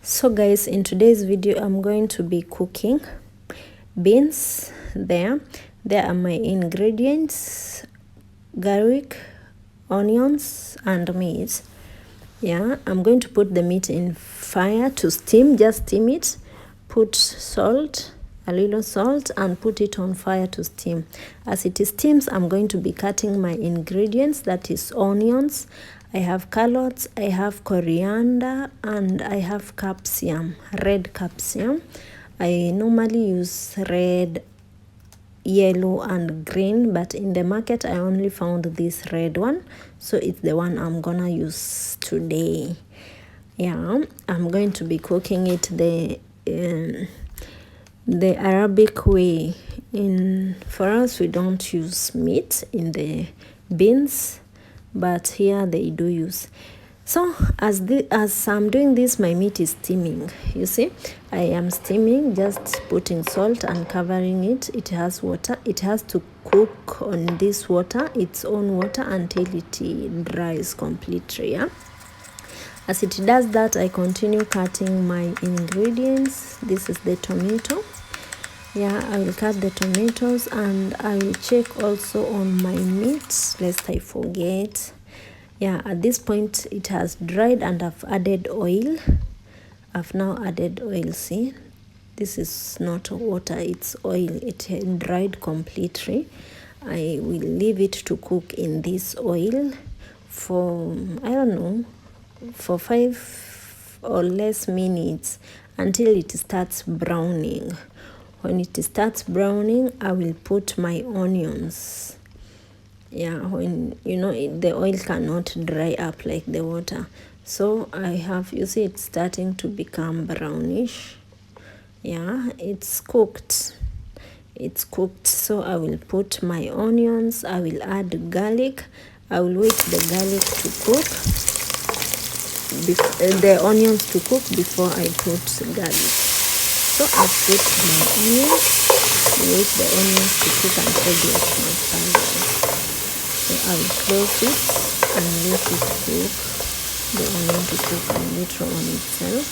So guys, in today's video I'm going to be cooking beans. There are my ingredients: garlic, onions and meat. I'm going to put the meat in fire to steam. Just steam it, put salt, a little salt, and put it on fire to steam. As it steams, I'm going to be cutting my ingredients, that is onions, I have carrots, I have coriander, and I have capsicum, red capsicum. I normally use red, yellow and green, but in the market I only found this red one, so it's the one I'm gonna use today. I'm going to be cooking it the Arabic way. For us, we don't use meat in the beans, but here they do use. So as I'm doing this, my meat is steaming. You see, I am steaming, just putting salt and covering it. It has water. It has to cook on this water, its own water, until it dries completely. As it does that, I continue cutting my ingredients. This is the tomato. I will cut the tomatoes, and I will check also on my meat lest I forget. At this point it has dried and I've added oil. I've now added oil. See, this is not water, it's oil. It had dried completely. I will leave it to cook in this oil for, I don't know, for 5 or less minutes until it starts browning. When it starts browning, I will put my onions. When the oil cannot dry up like the water, so I have, you see, it's starting to become brownish. It's cooked, so I will put my onions. I will add garlic. I will wait the garlic to cook, the onions to cook before I put garlic. So I've put my onions, wait the onions to cook until they are transparent. So I will close it and let it cook, the onion to cook a little on itself.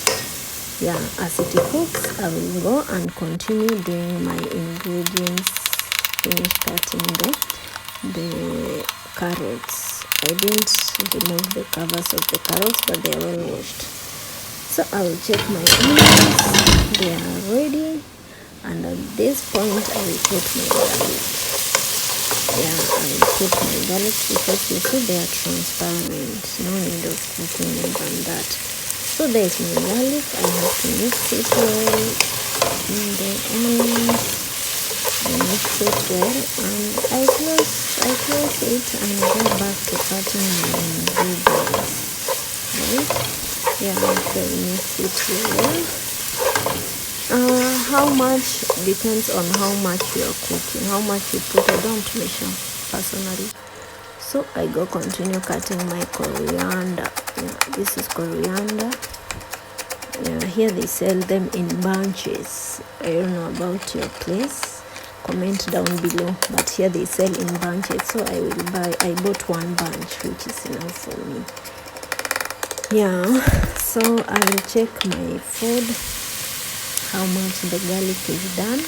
As it cooks, I will go and continue doing my ingredients, finish cutting the carrots. I didn't remove the covers of the carrots, but they are well washed. So I will check my onions, they are ready, and at this point I will put my garlic. I will put my garlic because you see they are transparent, no need of cooking more than that. So there is my garlic. I have to mix it well in the onions. I mix it well and I close it and go back to cutting my ingredients. After I mix it well. How much depends on how much you are cooking, how much you put. I don't measure personally. So I go continue cutting my coriander. This is coriander. Here they sell them in bunches. I don't know about your place, comment down below, but here they sell in bunches. So I bought one bunch, which is enough for me. So I will check my food, how much the garlic is done.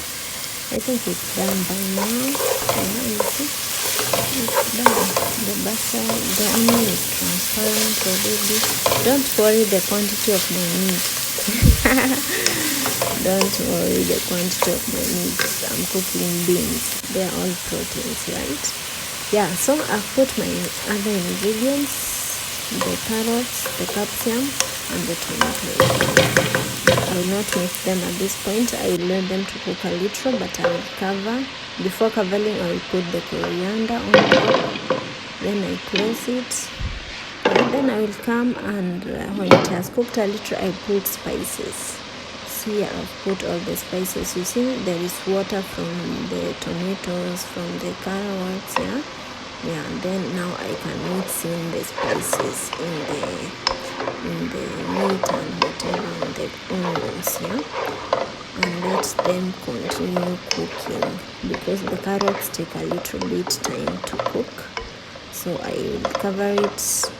I think it's done by now. You see, it's done. The butter, the onion is transparent already. Don't worry the quantity of my meat. Don't worry the quantity of my meat. I'm cooking beans. They are all proteins, right? So I've put my other ingredients, the carrots, the capsicum and the tomato. I will not mix them at this point. I will let them to cook a little, but I will cover. Before covering, I will put the coriander on top. Then I close it. And then I will come and when it has cooked a little, I put spices. See, I've put all the spices. You see, there is water from the tomatoes, from the carrots. Then now I can mix in the spices in the meat and whatever, and the onions, and let them continue cooking because the carrots take a little bit time to cook. So I will cover it.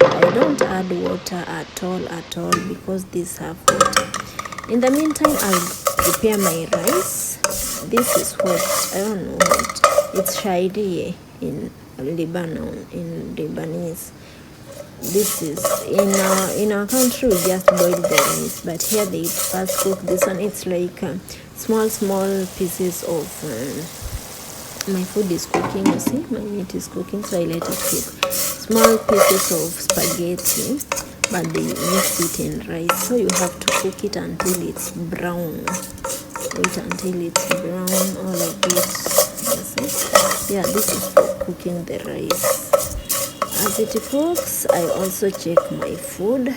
I I don't add water at all because these have water. In the meantime, I'll prepare my rice. This is what, I don't know what, it's shairi in Lebanon, in Lebanese. This is in our country we just boil the rice, but here they first cook this one. It's like small pieces of my food is cooking, you see, my meat is cooking, so I let it cook. Small pieces of spaghetti, but they mix it in rice, so you have to cook it until it's brown. Wait until it's brown, all of this, you see. Yeah, this is for cooking the rice. As it cooks, I also check my food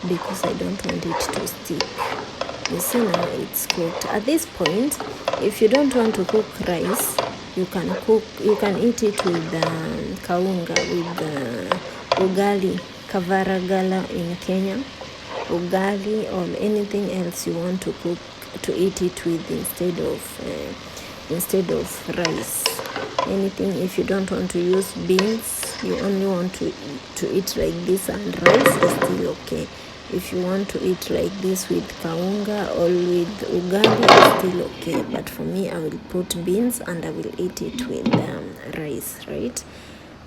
because I don't want it to stick. You see, now it's cooked. At this point, if you don't want to cook rice, you can eat it with kaunga, with ugali, kavaragala in Kenya, ugali, or anything else you want to cook, to eat it with instead of rice. Anything. If you don't want to use beans, you only want to eat like this, and rice is still okay. If you want to eat like this with kaunga or with ugali, it's still okay. But for me, I will put beans and I will eat it with rice, right?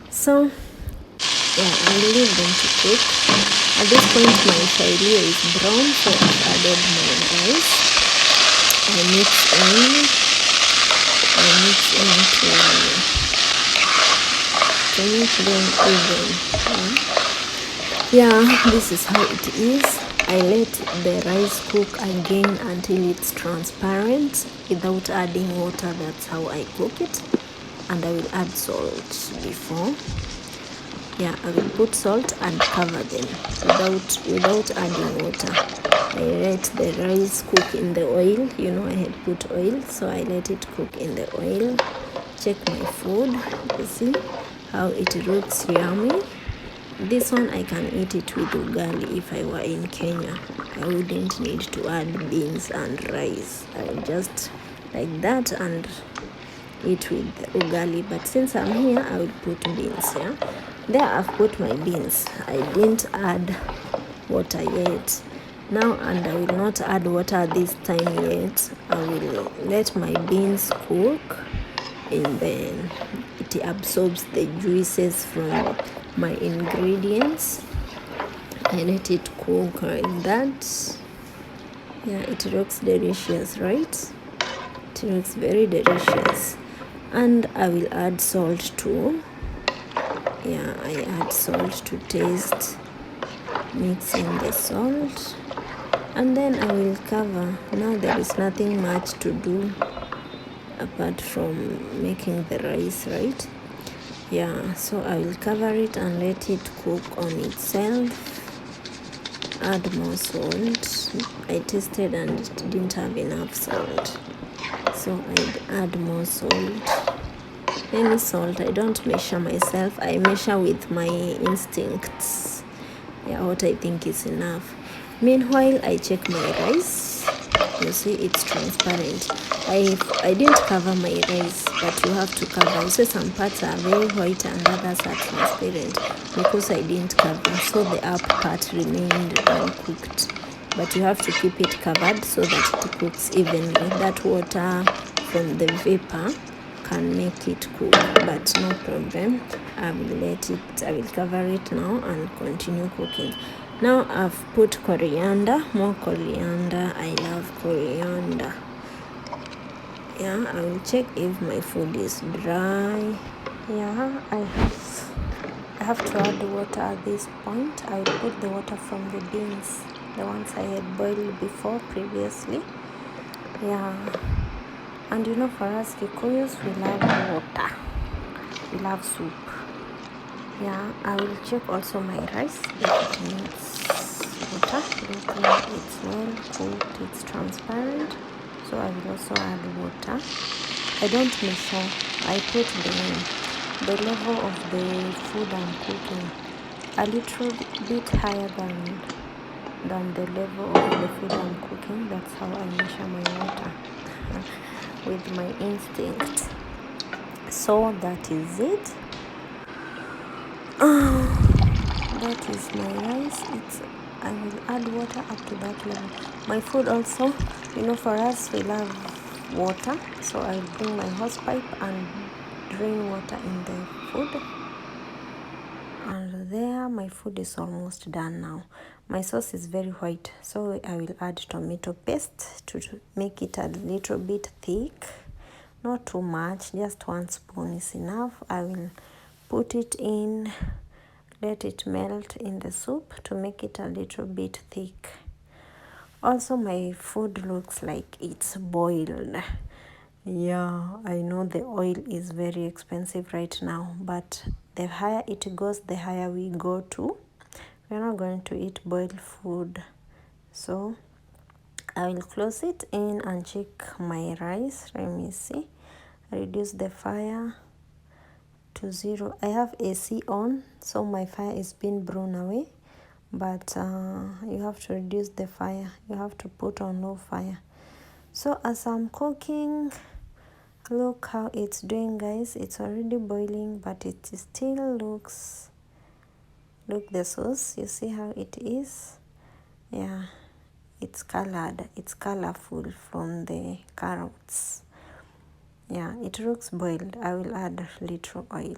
So yeah, I will leave them to cook. At this point, my sharia is brown, so I've added my rice. I mix in to make them even. Yeah, this is how it is. I let the rice cook again until it's transparent without adding water. That's how I cook it. And I will add salt before. Yeah, I will put salt and cover them without adding water. I let the rice cook in the oil. You know, I had put oil, so I let it cook in the oil. Check my food. You see how it looks yummy. This one I can eat it with ugali. If I were in Kenya, I wouldn't need to add beans and rice. I would just like that and eat with ugali. But since I'm here, I will put beans. Yeah, there I've put my beans. I didn't add water yet. Now, and I will not add water this time yet. I will let my beans cook, and then it absorbs the juices from my ingredients. I let it cook like that. Yeah, it looks delicious, right? It looks very delicious. And I will add salt too. Yeah, I add salt to taste, mixing the salt, and then I will cover. Now there is nothing much to do apart from making the rice, right? Yeah, so I will cover it and let it cook on itself. Add more salt. I tasted and it didn't have enough salt, so I'd add more salt. Any salt, I don't measure myself, I measure with my instincts. Yeah, what I think is enough. Meanwhile, I check my rice. You see, it's transparent. I didn't cover my rice, but you have to cover. So some parts are very white and others are transparent because I didn't cover, so the up part remained uncooked. But you have to keep it covered so that it cooks evenly. That water from the vapor can make it cook, but no problem. I will cover it now and continue cooking. Now I've put coriander, more coriander. I love coriander. Yeah, I will check if my food is dry. Yeah, I have to add water at this point. I will put the water from the beans, the ones I had boiled before previously. Yeah, and you know, for us Kikuyus, we love water, we love soup. Yeah, I will check also my rice if it needs water. Look, now it's well cooked, it's transparent, so I will also add water. I don't measure, I put the level of the food I'm cooking a little bit higher than the level of the food I'm cooking. That's how I measure my water with my instinct. So that is it. that is my rice. I will add water up to that level. My food also, for us we love water, so I'll bring my hose pipe and drain water in the food. And there, my food is almost done now. My sauce is very white, so I will add tomato paste to make it a little bit thick. Not too much, just 1 spoon is enough. I will put it in, let it melt in the soup to make it a little bit thick. Also, my food looks like it's boiled. Yeah, I know the oil is very expensive right now, but the higher it goes, the higher we go to. We're not going to eat boiled food. So I will close it in and check my rice. Let me see. Reduce the fire to 0. I have AC on, so my fire is being blown away. But you have to reduce the fire. You have to put on low fire. So as I'm cooking, look how it's doing, guys. It's already boiling, but it still looks, look the sauce, you see how it is. Yeah, it's colored, it's colorful from the carrots. Yeah, it looks boiled. I will add a little oil.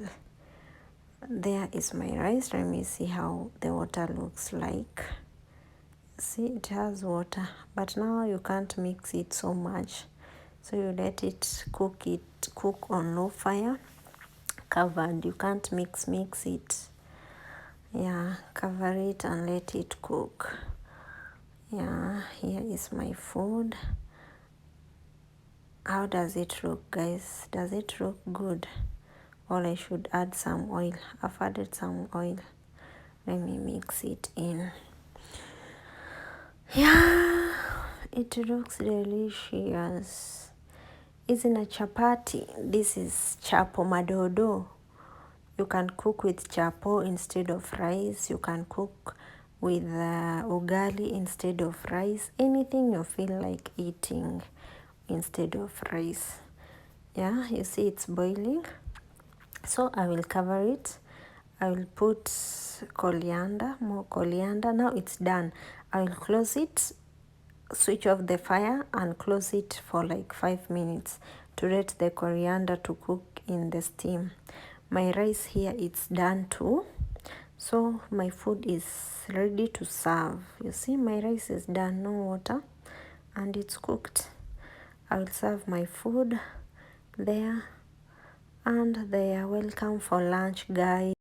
There is my rice. Let me see how the water looks like. See, it has water, but now you can't mix it so much, so you let it cook on low fire, covered. You can't mix it. Yeah, cover it and let it cook. Yeah, here is my food. How does it look, guys? Does it look good? Or I should add some oil. I've added some oil. Let me mix it in. Yeah, it looks delicious. Isn't a chapati? This is chapo madodo. You can cook with chapo instead of rice. You can cook with ugali instead of rice. Anything you feel like eating instead of rice. Yeah, you see it's boiling. So I will cover it. I will put coriander, more coriander. Now it's done. I will close it, switch off the fire and close it for like 5 minutes to let the coriander to cook in the steam. My rice here, it's done too. So my food is ready to serve. You see, my rice is done, no water, and it's cooked. I will serve my food there, and they are welcome for lunch, guys.